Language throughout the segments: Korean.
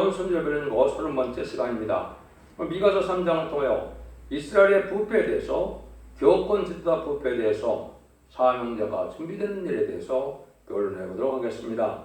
새로운 선지를 배우는 거 30번째 시간입니다. 미가서 3장을 통하여 이스라엘의 부패에 대해서, 교권 지도자 부패에 대해서, 사명자가 준비되는 일에 대해서 결론해 보도록 하겠습니다.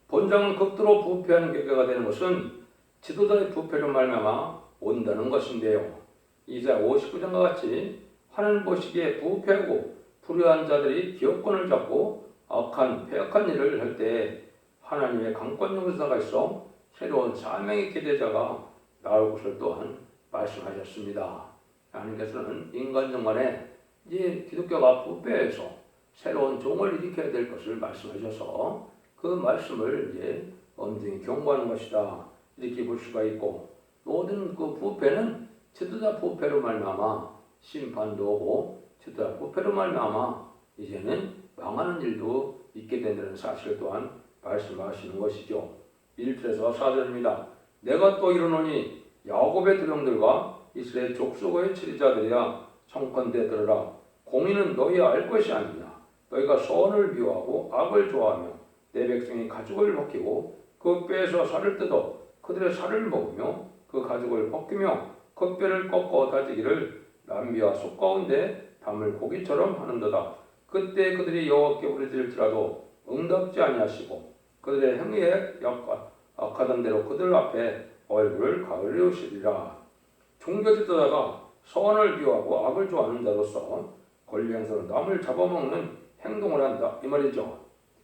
본장은 극도로 부패하는 계기가 되는 것은 지도자의 부패로 말미암아 온다는 것인데요. 이사야 59장과 같이 하나님 보시기에 부패하고 불의한 자들이 기업권을 잡고 악한 패악한 일을 할 때 하나님의 강권 용사가 있어 새로운 사명의 기대자가 나올 것을 또한 말씀하셨습니다. 하나님께서는 인간정 간에 이제 기독교가 부패해서 새로운 종을 일으켜야 될 것을 말씀하셔서 그 말씀을 이제 엄중히 경고하는 것이다, 이렇게 볼 수가 있고, 모든 그 부패는 지도자 부패로 말미암아 심판도 오고 지도자 부패로 말미암아 이제는 망하는 일도 있게 된다는 사실 또한 말씀하시는 것이죠. 1절에서 4절입니다. 내가 또 이르노니 야곱의 두령들과 이스라엘 족속의 치리자들이야 청컨대 들으라. 공의는 너희 알 것이 아니냐. 너희가 선을 미워하고 악을 좋아하며 내 백성이 가죽을 벗기고 그 뼈에서 살을 뜯어 그들의 살을 먹으며 그 가죽을 벗기며 그 뼈를 꺾어 다지기를 남미와 속 가운데 담을 고기처럼 하는도다. 그때 그들이 여호와께 부르짖을지라도 응답지 아니하시고 그들의 행위에 악하던 대로 그들 앞에 얼굴을 가리우시리라. 종교지도자가 선을 미워하고 악을 좋아하는 자로서 권리행사로 남을 잡아먹는 행동을 한다, 이 말이죠.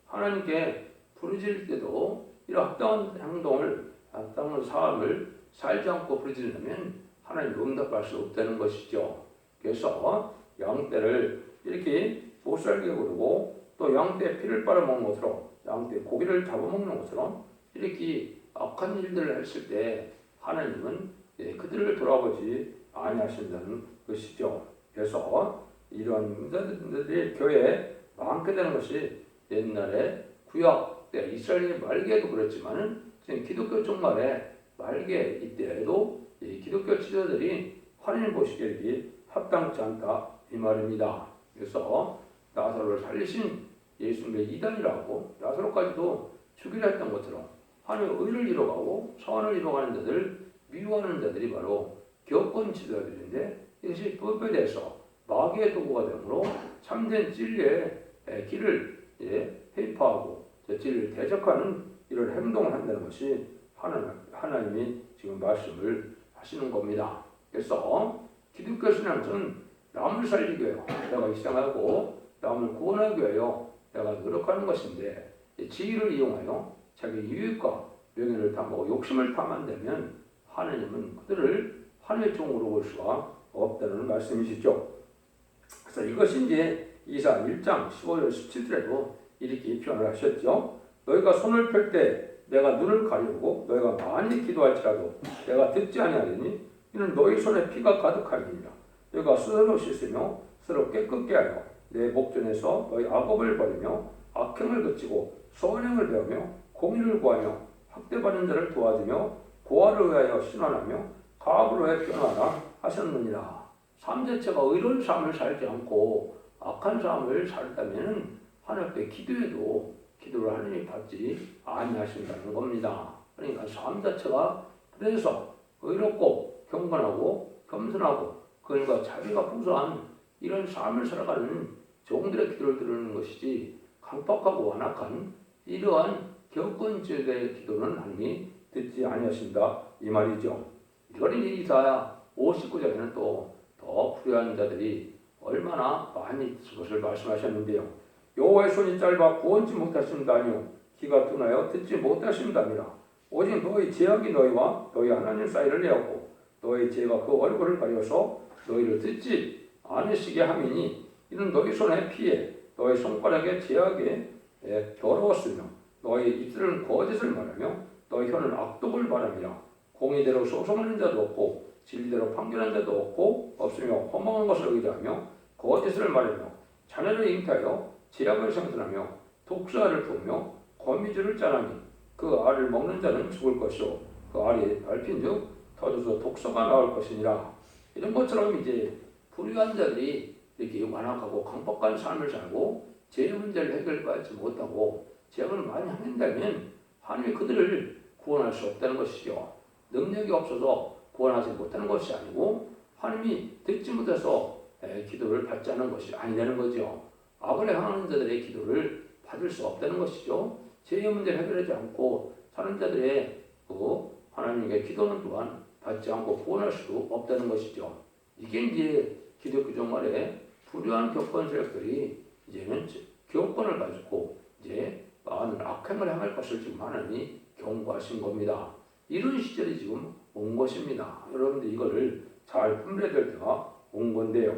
하나님께 부르짖을 때도 이런 합당한 행동을, 합당한 삶을 살지 않고 부르짖으면 하나님 응답할 수 없다는 것이죠. 그래서 양떼를 이렇게 못살게 부르고 또 양떼 피를 빨아먹는 것으로, 양떼 고기를 잡아먹는 것처럼 이렇게 악한 일들을 했을 때 하나님은 그들을 돌아보지 아니하신다는 것이죠. 그래서 이런 자들이 교회에 많게 되는 것이 옛날에 구약 때 이스라엘 말기에도 그렇지만 지금 기독교 종말에 말기 이때에도 기독교 지도자들이 하나님 보시기에 이렇게 합당치 않다, 이 말입니다. 그래서 나사로를 살리신 예수님의 이단이라고 나사로까지도 죽이려 했던 것처럼 하나님의 의를 이뤄가고 선을 이뤄가는 자들, 미워하는 자들이 바로 교권 지도자들인데, 이것이 법에 대해서 마귀의 도구가 되므로 참된 진리의 길을 회파하고 진리를 대적하는 이런 행동을 한다는 것이 하나님이 지금 말씀을 하시는 겁니다. 그래서 기독교 신앙은 남을 살리기 위하여 내가 희생하고 남을 구원하기 위하여 내가 노력하는 것인데, 지위를 이용하여 자기 유익과 명예를 탐하고 욕심을 탐한다면 하나님은 그들을 하나님의 종으로 볼 수가 없다는 말씀이시죠. 그래서 이것이 이제 이사 1장 15절 17절에도 이렇게 표현을 하셨죠. 너희가 손을 펼 때 내가 눈을 가리우고 너희가 많이 기도할지라도 내가 듣지 아니하리니 이는 너희 손에 피가 가득하니라. 너희가 스스로 씻으며 스스로 깨끗게 하여 내 목전에서 너희 악업을 버리며 악행을 그치고 선행을 배우며 공의를 구하며 학대받는 자를 도와주며 고아를 위하여 신원하며 가업을 위하여 변화하라 하셨느니라. 삶 자체가 의로운 삶을 살지 않고 악한 삶을 살다면 하나님께 기도해도 기도를 하나님이 받지 아니하신다는 겁니다. 그러니까 삶 자체가 그래서 의롭고 경건하고 겸손하고 그러니까 자비가 풍성한 이런 삶을 살아가는 종들의 기도를 들으는 것이지, 강박하고 완악한 이러한 교권지도자의 기도는 하나님이 듣지 아니하신다, 이 말이죠. 이거는 이사야 59장에는 또 더 불의한 자들이 얼마나 많이 있을 것을 말씀하셨는데요. 여호와의 손이 짧아 구원치 못하신다니요 귀가 둔하여 듣지 못하신다니라. 오직 너희 죄악이 너희와 너희 하나님 사이를 내었고 너희 죄가 그 얼굴을 가려서 너희를 듣지 않으시게 함이니 이는 너희 손에 피해 너희 손가락에 죄악에 더러웠으며 너희 입술은 거짓을 말하며 너희 혀는 악독을 말함이라. 공의대로 소송하는 자도 없고 진리대로 판결하는 자도 없으며 허망한 것을 의뢰하며 거짓을 말하며 자녀를 잉태하여 죄악을 생산하며 독사를 품으며 거미줄을 짜나니 그 알을 먹는 자는 죽을 것이요 그 알이 밟힌즉 터져서 독소가 나올 것이니라. 이런 것처럼 이제 불의한 자들이 이렇게 완악하고 강박한 삶을 살고 죄 문제를 해결받지 못하고 죄악을 많이 행한다면 하나님이 그들을 구원할 수 없다는 것이죠. 능력이 없어서 구원하지 못하는 것이 아니고 하나님이 듣지 못해서 기도를 받지 않는 것이 아니라는 거죠. 악을 행하는 자들의 기도를 받을 수 없다는 것이죠. 죄의 문제를 해결하지 않고 사는 자들의 하나님의 기도는 또한 받지 않고 구원할 수 없다는 것이죠. 이게 이제 기독교 종말에 불의한 교권 세력들이 이제는 교권을 가지고 이제 많은 악행을 행할 것을 지금 하나님이 경고하신 겁니다. 이런 시절이 지금 온 것입니다. 여러분들 이거를 잘 분별해야 될 때가 온 건데요.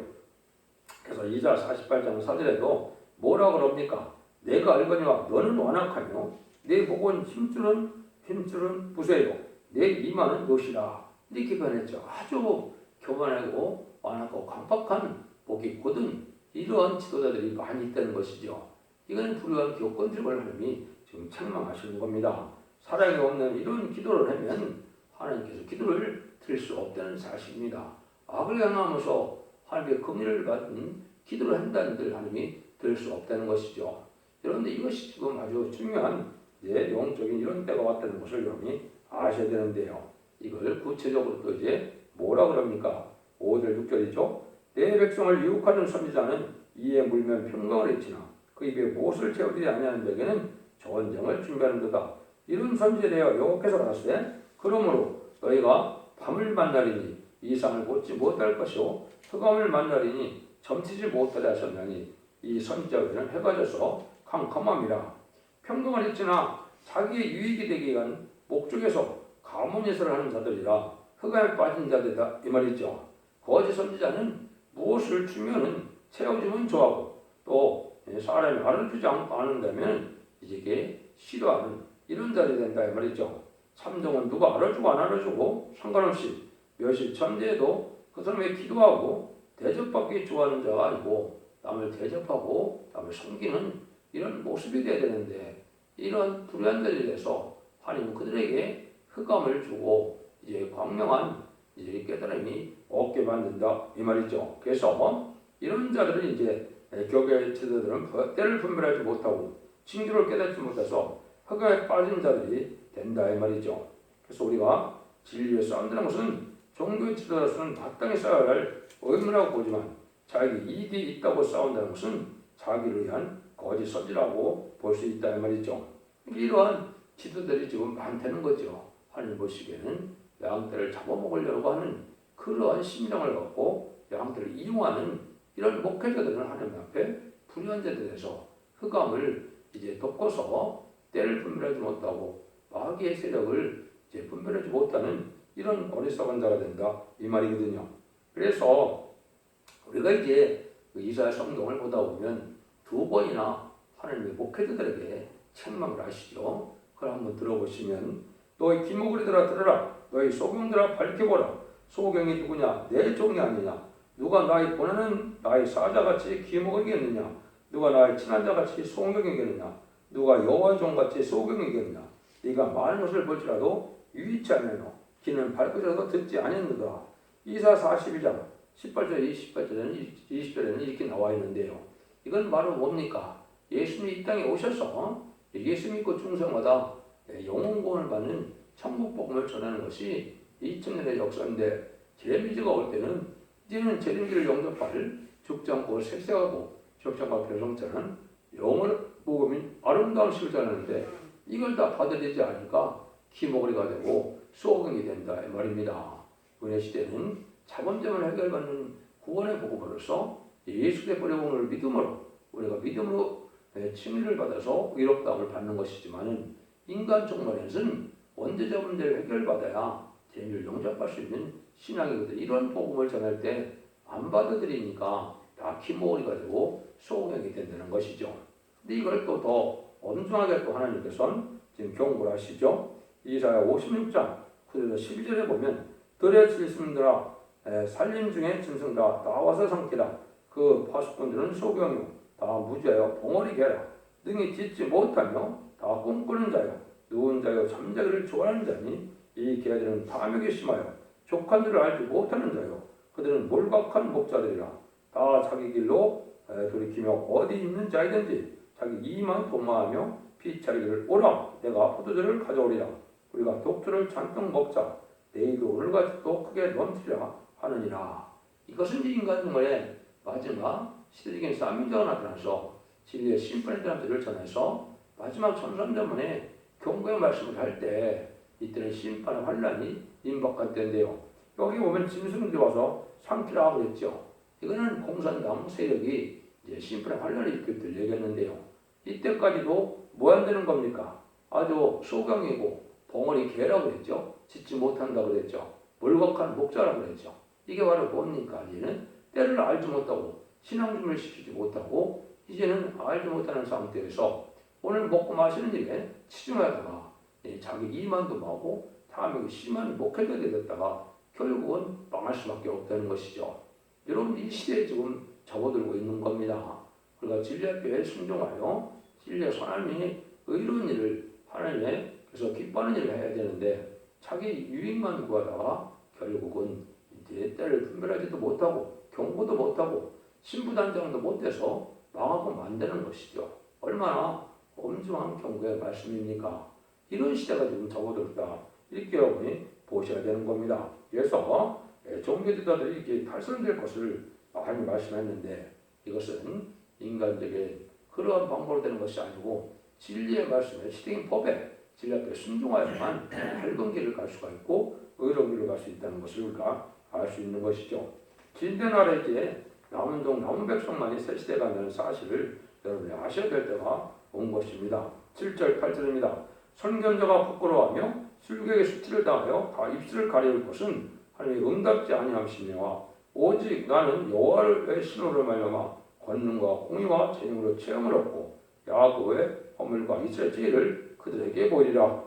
그래서 이사 48장 4절에도 뭐라 그럽니까? 내가 알거니와 너는 완악하며 내 목은 힘줄은 부세요. 내 이마는 노시라. 이렇게 변했죠. 아주 교만하고 완악하고 강박한 복이 있거든. 이러한 지도자들이 많이 있다는 것이죠. 이건 불의한 교권들을 하나님이 지금 책망하시는 겁니다. 사랑이 없는 이런 기도를 하면 하나님께서 기도를 드릴 수 없다는 사실입니다. 악을 행하면서 하나님의 긍휼을 받은 기도를 한다는 들 하나님이 드릴 수 없다는 것이죠. 여러분들 이것이 지금 아주 중요한 영적인 이런 때가 왔다는 것을 여러분이 아셔야 되는데요. 이걸 구체적으로 또 이제 뭐라 그럽니까? 5절 6절이죠. 내 백성을 유혹하는 선지자는 이에 물면 평강을 잃지나 그 입에 못을 채우지 아니하는 자에게는 전쟁을 준비하는도다. 이런 선지에 대하여 여호와께서 가라사대 그러므로 너희가 밤을 만나리니 이상을 보지 못할 것이요 흑암을 만나리니 점치지 못하리 하셨나니 이 선지자들은 해가 져서 캄캄함이라. 평강을 잃지나 자기의 유익이 되기 위한 목적에서 가문예설을 하는 자들이라 흑암에 빠진 자들이다 이 말이죠. 거짓 선지자는 무엇을 주면은 채워주면 좋아하고 또 사람이 알아주지 않는다면 이제 싫어하는 이런 자들이 된다 이 말이죠. 참정은 누가 알아주고 안 알아주고 상관없이 몇십 천재에도 그 사람에게 기도하고 대접받기 좋아하는 자가 아니고 남을 대접하고 남을 섬기는 이런 모습이 되어야 되는데 이런 불의한 자들에 대해서 하나님은 그들에게 흑암을 주고 이제 광명한 이제 깨달음이 얻게 만든다 이 말이죠. 그래서 이런 자들은 이제 교계 지도자들은 때를 분별하지 못하고 징조를 깨닫지 못해서 흑암에 빠진 자들이 된다 이 말이죠. 그래서 우리가 진리에 싸운다는 것은 종교의 지도자로서는 마땅히 싸워야 할 의무라고 보지만 자기 이익이 있다고 싸운다는 것은 자기를 위한 거짓 선지라고 볼 수 있다 이 말이죠. 이러한 지도들이 지금 많다는 거죠. 하나님 보시기에는 양떼를 잡아먹으려고 하는 그러한 심정을 갖고 양떼를 이용하는 이런 목회자들은 하나님 앞에 불의한 자들에 대해서 흑암을 이제 덮고서 때를 분별하지 못하고 마귀의 세력을 이제 분별하지 못하는 이런 어리석은 자가 된다 이 말이거든요. 그래서 우리가 이제 이사야 성경을 보다 보면 두 번이나 하나님의 목회자들에게 책망을 하시죠. 그걸 한번 들어보시면 너희 기목으로들아 들으라. 너희 소경들아 밝혀보라. 소경이 누구냐? 내 종이 아니냐? 누가 나의 보내는 나의 사자같이 기목이겠느냐? 누가 나의 친한 자같이 소경이겠느냐? 누가 여호와의 종같이 소경이겠느냐? 네가 많은 것을 볼지라도 유의치 않으며 귀는 밝고서도 듣지 아니하는도다. 이사 42장 18절 20절에는 이렇게 나와 있는데요. 이건 바로 뭡니까? 예수님이 이 땅에 오셔서 예수 믿고 중생마다 영혼구원을 받는 천국 복음을 전하는 것이 2000년의 역사인데 제미지가 올 때는 이제는 재림기를 영접할 죽지 않고 색색하고 적장과 별성자는 영혼 복음인 아름다운 식을 전하는데 이걸 다 받아들이지 않으니까 기목걸이가 되고 소경이 된다 이 말입니다. 은혜 시대는 자본점을 해결받는 구원의 복음으로서 예수 그리스도의 복음을 믿음으로 우리가 믿음으로 칭의를 받아서 의롭다함을 받는 것이지만은 인간 종말에서는 원죄자 문제를 해결받아야 재미를 영접할 수 있는 신앙이거든. 이런 복음을 전할 때 안 받아들이니까 다 기모리가 되고 소경이 된다는 것이죠. 근데 이걸 또 더 엄중하게 또 하나님께서는 지금 경고를 하시죠. 이사야 56장 9절에서 12절에 보면 들의 질승들아 살림 중에 짐승들아 나와서 삼키라. 그 파수꾼들은 소경이요 다 무죄하여 벙어리 개라. 능히 짓지 못하며 다 꿈꾸는 자요 누운 자요 잠자기를 좋아하는 자니 이 개들은 탐욕이 심하여 족한 줄을 알지 못하는 자요 그들은 몰박한 목자들이라. 다 자기 길로 돌이키며 어디 있는 자이든지 자기 이만 도마하며 피차리기를 오라 내가 포도주를 가져오리라. 우리가 독주를 잔뜩 먹자 내일도 오늘같이 또 크게 넘치려 하느니라. 이것은 인간 중에 마지막 시대적인 사명자가 나타나서 진리의 심판의 사람들을 전해서 마지막 천삼전문에 경고의 말씀을 할 때 이때는 심판의 환란이 임박할 때인데요. 여기 보면 짐승들이 와서 삼키라 그랬죠. 이거는 공산당 세력이 이제 심판의 환란이 있을 때 얘기했는데요. 이때까지도 뭐 안 되는 겁니까? 아주 소경이고 덩어리 개라고 그랬죠. 짓지 못한다고 그랬죠. 멀거한 목자라고 그랬죠. 이게 바로 뭡니까? 이제는 때를 알지 못하고 신앙심을 시키지 못하고 이제는 알지 못하는 상태에서 오늘 먹고 마시는 일에 치중하다가 자기 이만도 하고 다음에 심한 목회가 되겠다가 결국은 망할 수밖에 없다는 것이죠. 여러분 이 시대에 지금 접어들고 있는 겁니다. 그러니까 진리 앞에 순종하여 진리의 선함이 의로운 일을 하나님의 그래서 기뻐하는 일을 해야 되는데 자기 유익만 구하다가 결국은 이제 때를 분별하지도 못하고 경고도 못하고 신부단장도 못해서 망하고 만드는 것이죠. 얼마나 엄중한 경고의 말씀입니까? 이런 시대가 지금 접어들었다. 이렇게 여러분이 보셔야 되는 겁니다. 그래서 종교지도자들이 이렇게 탈선될 것을 많이 말씀했는데 이것은 인간적인 그러한 방법으로 되는 것이 아니고 진리의 말씀에 시대인 법에 진리 앞에 순종하여만 밝은 길을 갈 수가 있고 의로운 길을 갈 수 있다는 것을 우리가 알 수 있는 것이죠. 진대 나라에 이제 남은 종 남은 백성만이 새 시대가 된다는 사실을 여러분이 아셔야 될 때가 온 것입니다. 7절 8절입니다. 선견자가 부끄러워하며 술객의 수치를 당하여 다 입술을 가리울 것은 하나님이 응답지 아니함이니와 오직 나는 여호와의 신호를 말미암아 권능과 공의와 재능으로 체험을 얻고 야곱의 허물과 이스라엘 죄를 그들에게 보이리라.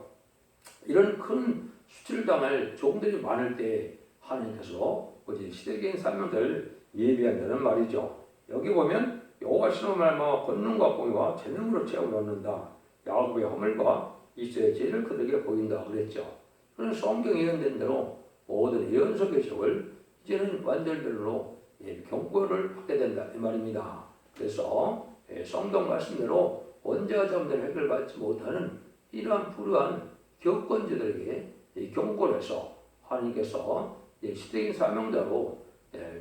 이런 큰 수치를 당할 종들이 많을 때 하나님께서 어제 시대적인 사명들을 예비한다는 말이죠. 여기 보면 여호와 신호를 말미암아 권능과 공의와 재능으로 체험을 얻는다. 야곱의 허물과 이스라엘 죄를 그들에게 보인다 그랬죠. 그런 성경 예언된 대로 모든 예언서 계시를 이제는 완전별로 경고를 받게 된다 이 말입니다. 그래서 성경 말씀대로 언제와 점점 해결받지 못하는 이러한 불우한 교권자들에게 경고를 해서 하나님께서 시대적인 사명자로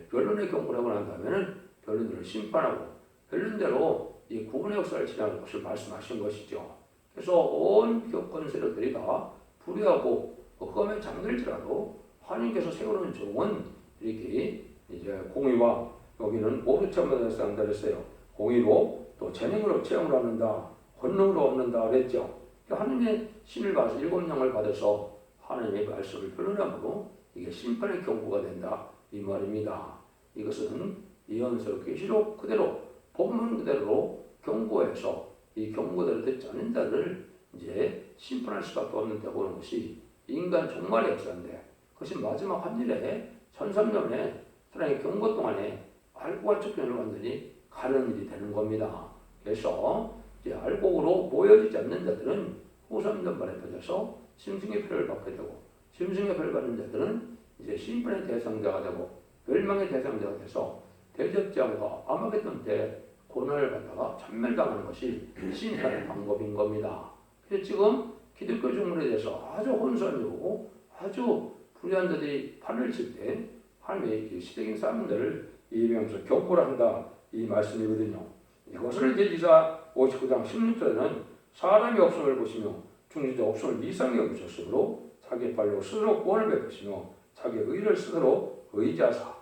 변론의 경고를 하고 난 다음에는 변론들을 심판하고 변론대로 이 구원의 역사를 진행할 것을 말씀하신 것이죠. 그래서 온 교권 세력들이 다 불의하고 흑암에 잠들지라도 하나님께서 세우는 종은 이렇게 이제 공의와 여기는 모두 체험받는 사람들 했어요. 공의로 또 재능으로 체험을 얻는다. 권능으로 얻는다 그랬죠. 하나님의 신을 받아서 7명을 받아서 하나님의 말씀을 변론함으로 이게 심판의 경고가 된다 이 말입니다. 이것은 예언서 계시록 그대로 본문 그대로 경고해서 이 경고대로 듣지 않는 자를 이제 심판할 수밖에 없는데 보는 것이 인간 종말의 역사인데 그것이 마지막 한일에 1300년에 하나님의 경고 동안에 알고와 쫓겨는 완전히 가는 일이 되는 겁니다. 그래서 이제 알곡으로 모여지지 않는 자들은 후삼전발에 퍼져서 짐승의 표를 받게 되고 짐승의 표를 받는 자들은 이제 심판의 대상자가 되고 멸망의 대상자가 돼서 대적자와 아마겟돈 때 고난을 받다가 참멸당하는 것이 심판의 방법인 겁니다. 그래서 지금 기독교 종문에 대해서 아주 혼선이 오고 아주 불의한 자들이 판을 칠 때 하나님의 시대적인 사람들을 예비하면서 경고를 한다 이 말씀이거든요. 이것을 이제 이사 59장 16절에는 사람이 없음을 보시며 중지자 없음을 미상히 여기셨으므로 자기 발로 스스로 구원을 베푸시며 자기 의를 스스로 의지하사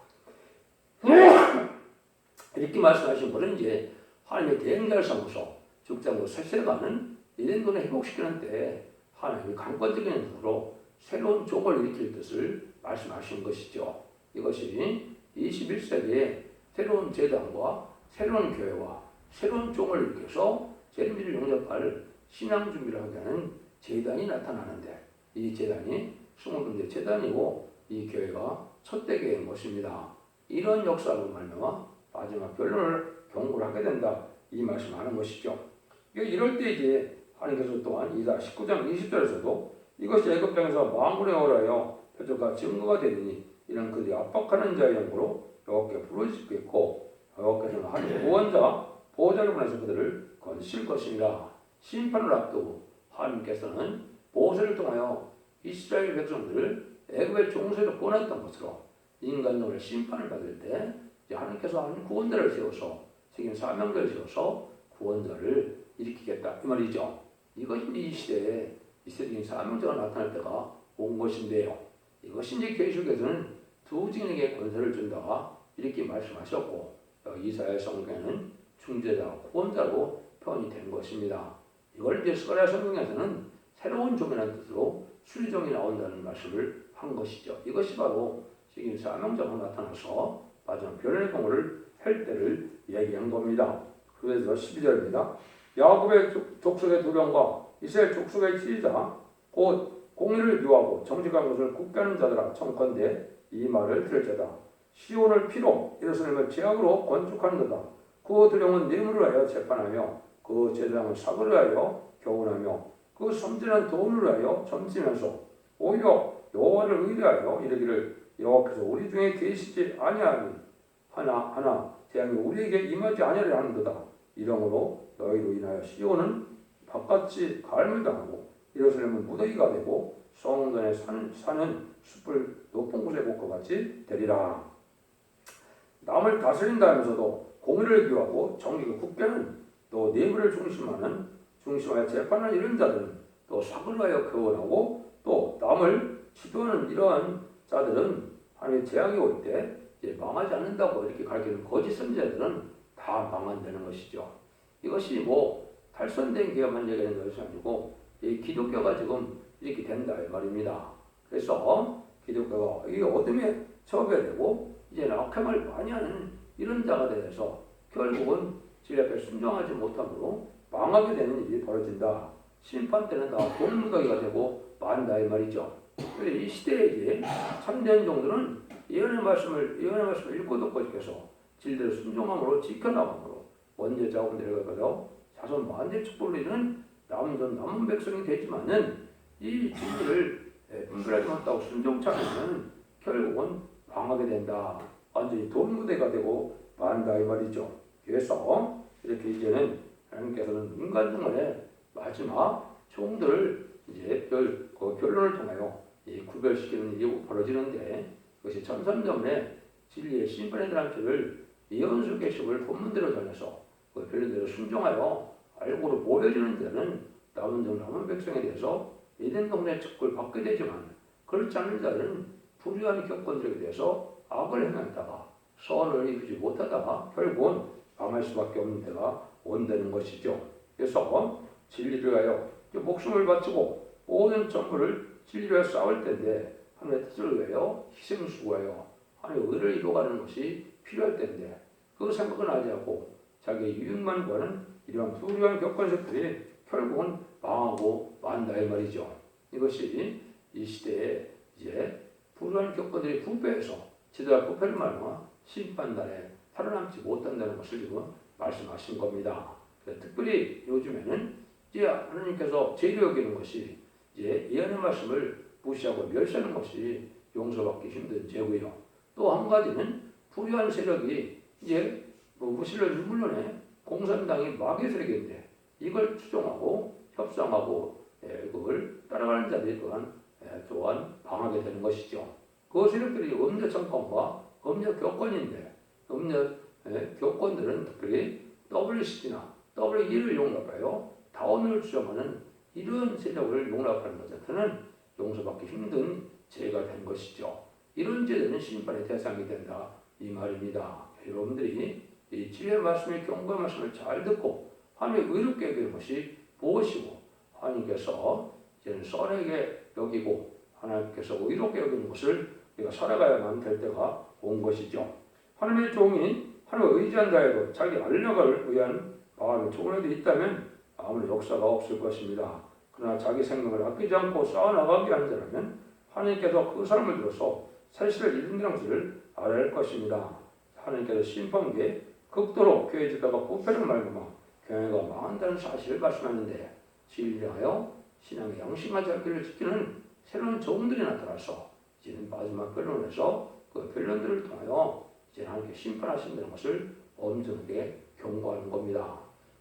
이렇게 말씀하신 분은 이제 하나님의 대행자를 삼아서 죽장으로 세세가는 에덴동을 회복시키는 때 하나님이 강권적인 힘으로 새로운 종을 일으킬 뜻을 말씀하신 것이죠. 이것이 21세기에 새로운 제단과 새로운 교회와 새로운 종을 일으켜서 재림을 용접할 신앙 준비를 하게 하는 제단이 나타나는데 이 제단이 20군데 제단이고 이 교회가 첫 대교회인 것입니다. 이런 역사로 말미암아 마지막 변론을 경고를 하게 된다 이 말씀하는 것이죠. 이럴 때 이제 하나님께서 또한 이사 19장 20절에서도 이것이 애굽 땅에서 만군의 어라여 표적과 증거가 되니 이는 그들이 압박하는 자의 영으로 여호와께 부르짖겠고 여호와께서는 한 구원자 보호자를 보내서 그들을 건실 것입니다. 심판을 앞두고 하나님께서는 모세를 통하여 이스라엘 백성들을 애굽의 종세로 보냈던 것으로 인간적으로 심판을 받을 때 하나님께서 한 구원자를 세워서 책임 사명자를 세워서 구원자를 일으키겠다 이 말이죠. 이것이 이 시대에 이스라엘 사명자가 나타날 때가 온 것인데요. 이것이 이제 계시록에서는 두 증인에게 권세를 준다 이렇게 말씀하셨고 이사야 성경에는 중재자, 구원자로 표현이 된 것입니다. 이걸 이제 스가랴 성경에서는 새로운 종이라는 뜻으로 수리종이 나온다는 말씀을 한 것이죠. 이것이 바로 지금 사명자가 나타나서 마지막 변론의 공을 할 때를 얘기한 겁니다. 그래서 12절입니다. 야곱의 족속의 두령과 이스라엘 족속의 지지자 곧 공의를 묘하고 정직한 것을 굳게 하는 자들아 청컨대 이 말을 들을지어다. 시온을 피로 예루살렘을 죄악으로 건축하는 자다. 그 두령은 뇌물을 하여 재판하며 그 제사장은 사고를 하여 교훈하며 그 섬진한 돈을 하여 점치면서 오히려 여호와를 의뢰하여 이르기를 여호와께서 우리 중에 계시지 아니하니 하나 재앙이 우리에게 임하지 아니하려 하는도다. 이러므로 너희로 인하여 시온은 바깥이 갈물당하고 예루살렘은 무더기가 되고 성전에 사는 숲을 높은 곳에 못 것 같이 되리라. 남을 다스린다면서도 공의를 기하고 정직을 굳게는 또 뇌물을 중심하여 재판하는 이런 자들은 또 사고를 하여 교훈하고 또 남을 치도하는 이러한 자들은 하나님의 재앙이 올 때 망하지 않는다고 이렇게 가르치는 거짓 선지자들은 다 망한다는 것이죠. 이것이 뭐 탈선된 교회만 얘기하는 것이 아니고 이 기독교가 지금 이렇게 된다 이 말입니다. 그래서 기독교가 이 어둠에 처해되고 이제 악행을 많이 하는 이런 자가 되어서 결국은 진리 앞에 순종하지 못함으로 망하게 되는 일이 벌어진다. 심판 때는 다 돌무더기가 되고 만다 이 말이죠. 그래서 이 시대에 이제 참된 종들은 예언의 말씀을 읽고 듣고 지켜서 진리를 순종함으로 지켜나감으로 원죄 자원 내려가서 자손 만대 축복을 이루는 남은 백성이 되지만은 이 진리를 분별하지 못하고 순종치 않으면 결국은 망하게 된다. 완전히 돌무대가 되고 만다 이 말이죠. 그래서 이렇게 이제는 하나님께서는 인간 중간에 마지막 종들을 이제 결론을 통하여 구별시키는 일이 벌어지는데 그것이 천삼점에 진리의 심판의 드란트를 예언서 계시록을 본문대로 전해서 그 변론대로 순종하여 알고로 모여지는 자는 남은 백성에 대해서 에덴 동네 축복을 받게 되지만 그렇지 않은 자들은 불의한 격건들에 대해서 악을 행하다가 선을 이루지 못하다가 결국은 망할 수밖에 없는 때가 온다는 것이죠. 그래서 진리를 위하여 목숨을 바치고 모든 전부를 진리를 위하여 싸울 텐데 하나님의 뜻을 위하여 희생을 수고하여 하나님의 의를 이루어가는 것이 필요할 텐데 그 생각은 하지 않고 자기의 유익만 구하는 이러한 불의한 격건들이 결국은 망하고 만다 이 말이죠. 이것이 이 시대에 이제 불의한 격건들이 부패해서 지도자 부패를 말하며 심판날에 살아남지 못한다는 것을 지금 말씀하신 겁니다. 특별히 요즘에는 이제 하나님께서 죄로 여기는 것이 이제 예언의 말씀을 무시하고 멸시하는 것이 용서받기 힘든 죄고요. 또 한 가지는 불의한 세력이 이제 무신을 물론에 공산당이 마귀 세력인데 이걸 추종하고 협상하고 그걸 따라가는 자들이 또한 방하게 되는 것이죠. 그 세력들이 음녀 정권과 음녀 교권인데 음녀 교권들은 특별히 WCT나 WE를 용납하여 다원을 주장하는 이런 세력을 용납하는 것 자체는 용서받기 힘든 죄가 된 것이죠. 이런 죄는 심판의 대상이 된다 이 말입니다. 여러분들이 이 진리의 말씀의 경고의 말씀을 잘 듣고 하나님의 의롭게 여기는 것이 무엇이고 하나님께서 이제는 선하게 여기고 하나님께서 의롭게 여기는 것을 우리가 살아가야만 될 때가 온 것이죠. 하나님의 종이 하나님을 의지한 자에도 자기 알력을 위한 마음의 조건이 있다면 아무런 역사가 없을 것입니다. 그러나 자기 생명을 아끼지 않고 쌓아나가게 하는 자라면 하나님께서 그 사람을 들어서 사실을 이룬다는 것을 알아야 할 것입니다. 하나님께서 심판기에 극도로 괴해지다가 부패를 말고만 교회가 망한다는 사실을 말씀하는데 진리하여 신앙의 양심과 자기를 지키는 새로운 종들이 나타나서 이제는 마지막 변론에서 그 변론들을 통하여 이제 하나님께 심판하신다는 것을 엄중하게 경고하는 겁니다.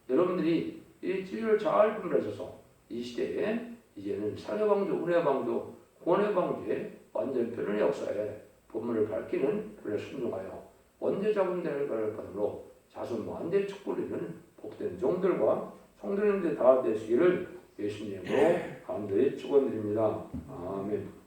여러분들이 이 진리를 잘 분별하셔서 이 시대에 이제는 사회방조, 은혜방조 고뇌 방지의 완전편의 역사에 본문을 밝히는 편에 순종하여 원죄 잡음될 것으로 자손 완전히 축복이는 복된 종들과 성도님들 다 되시기를 예수님으로 간절히 축원드립니다. 아멘.